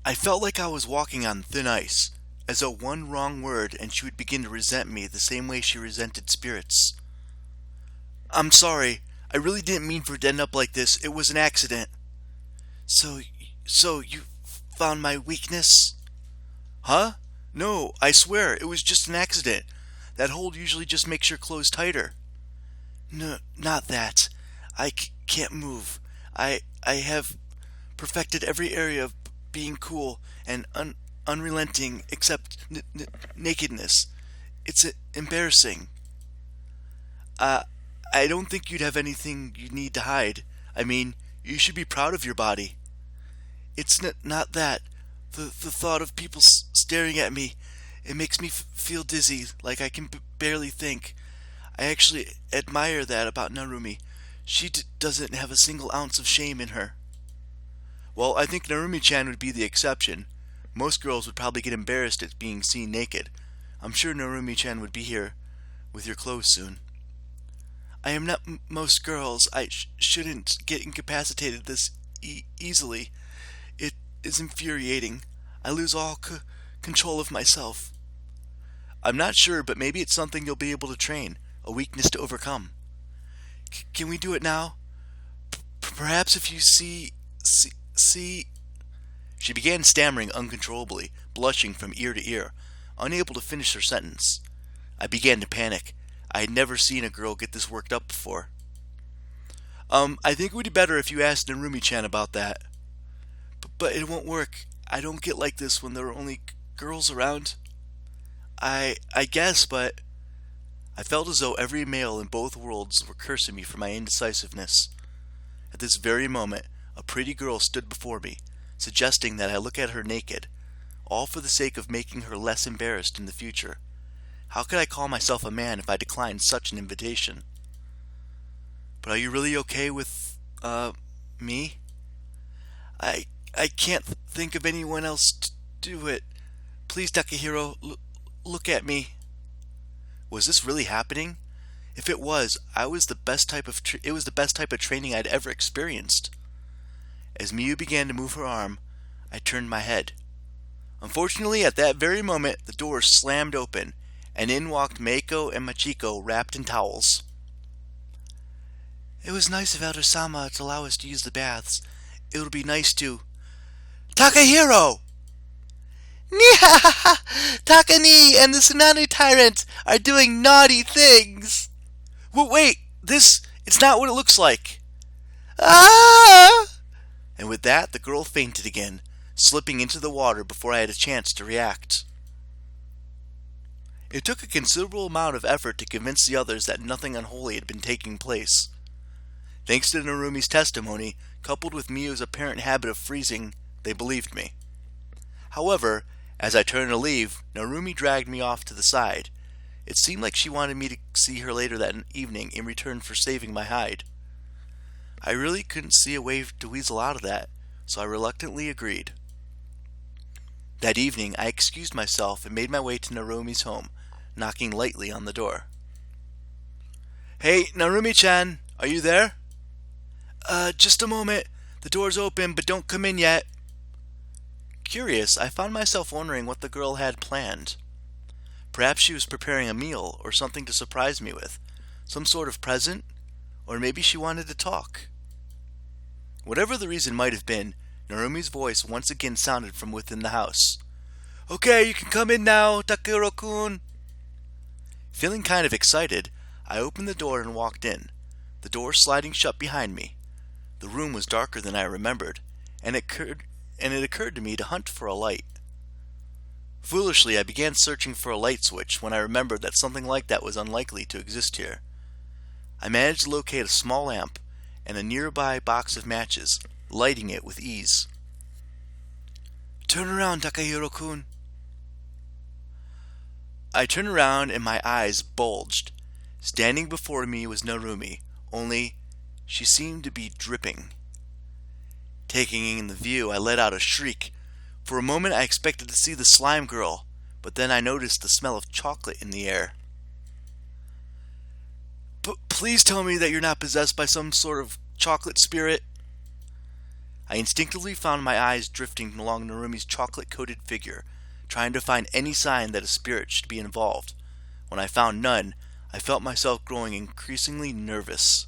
I felt like I was walking on thin ice, as though one wrong word and she would begin to resent me the same way she resented spirits. I'm sorry. I really didn't mean for it to end up like this. It was an accident. So, so you found my weakness? Huh? No, I swear, it was just an accident. That hold usually just makes your clothes tighter. No, not that. Can't move. I have perfected every area of being cool and unrelenting except nakedness. It's embarrassing. Uh, I don't think you'd have anything you need to hide. I mean, you should be proud of your body. It's not that. The thought of people staring at me, it makes me feel dizzy, like I can barely think. I actually admire that about Narumi. She doesn't have a single ounce of shame in her. Well, I think Narumi-chan would be the exception. Most girls would probably get embarrassed at being seen naked. I'm sure Narumi-chan would be here with your clothes soon. I am not most girls. I shouldn't get incapacitated this easily. It is infuriating. I lose all control of myself. I'm not sure, but maybe it's something you'll be able to train, a weakness to overcome. Can we do it now? Perhaps if you see... She began stammering uncontrollably, blushing from ear to ear, unable to finish her sentence. I began to panic. I had never seen a girl get this worked up before. I think it would be better if you asked Narumi-chan about that. But it won't work. I don't get like this when there are only girls around. I guess, but... I felt as though every male in both worlds were cursing me for my indecisiveness. At this very moment, a pretty girl stood before me, suggesting that I look at her naked, all for the sake of making her less embarrassed in the future. How could I call myself a man if I declined such an invitation? But are you really okay with, me? I can't think of anyone else to do it. Please, Takahiro, look at me. Was this really happening? If it was, it was the best type of training I'd ever experienced. As Miyu began to move her arm, I turned my head. Unfortunately, at that very moment, the door slammed open, and in walked Meiko and Machiko wrapped in towels. It was nice of Elder-sama to allow us to use the baths. It would be nice to... Takahiro! Nihahaha! Takani and the Tsunami Tyrant are doing naughty things! Well, wait! It's not what it looks like! Ah! And with that, the girl fainted again, slipping into the water before I had a chance to react. It took a considerable amount of effort to convince the others that nothing unholy had been taking place. Thanks to Narumi's testimony, coupled with Miyu's apparent habit of freezing, they believed me. However, as I turned to leave, Narumi dragged me off to the side. It seemed like she wanted me to see her later that evening in return for saving my hide. I really couldn't see a way to weasel out of that, so I reluctantly agreed. That evening, I excused myself and made my way to Narumi's home, knocking lightly on the door. Hey, Narumi-chan, are you there? Just a moment. The door's open, but don't come in yet. Curious, I found myself wondering what the girl had planned. Perhaps she was preparing a meal or something to surprise me with. Some sort of present? Or maybe she wanted to talk. Whatever the reason might have been, Narumi's voice once again sounded from within the house. Okay, you can come in now, Takahiro-kun. Feeling kind of excited, I opened the door and walked in, the door sliding shut behind me. The room was darker than I remembered, and it occurred to me to hunt for a light. Foolishly, I began searching for a light switch when I remembered that something like that was unlikely to exist here. I managed to locate a small lamp and a nearby box of matches, lighting it with ease. Turn around, Takahiro-kun. I turned around and my eyes bulged. Standing before me was Narumi, only she seemed to be dripping. Taking in the view, I let out a shriek. For a moment I expected to see the slime girl, but then I noticed the smell of chocolate in the air. Please tell me that you're not possessed by some sort of chocolate spirit. I instinctively found my eyes drifting along Narumi's chocolate-coated figure, trying to find any sign that a spirit should be involved. When I found none, I felt myself growing increasingly nervous.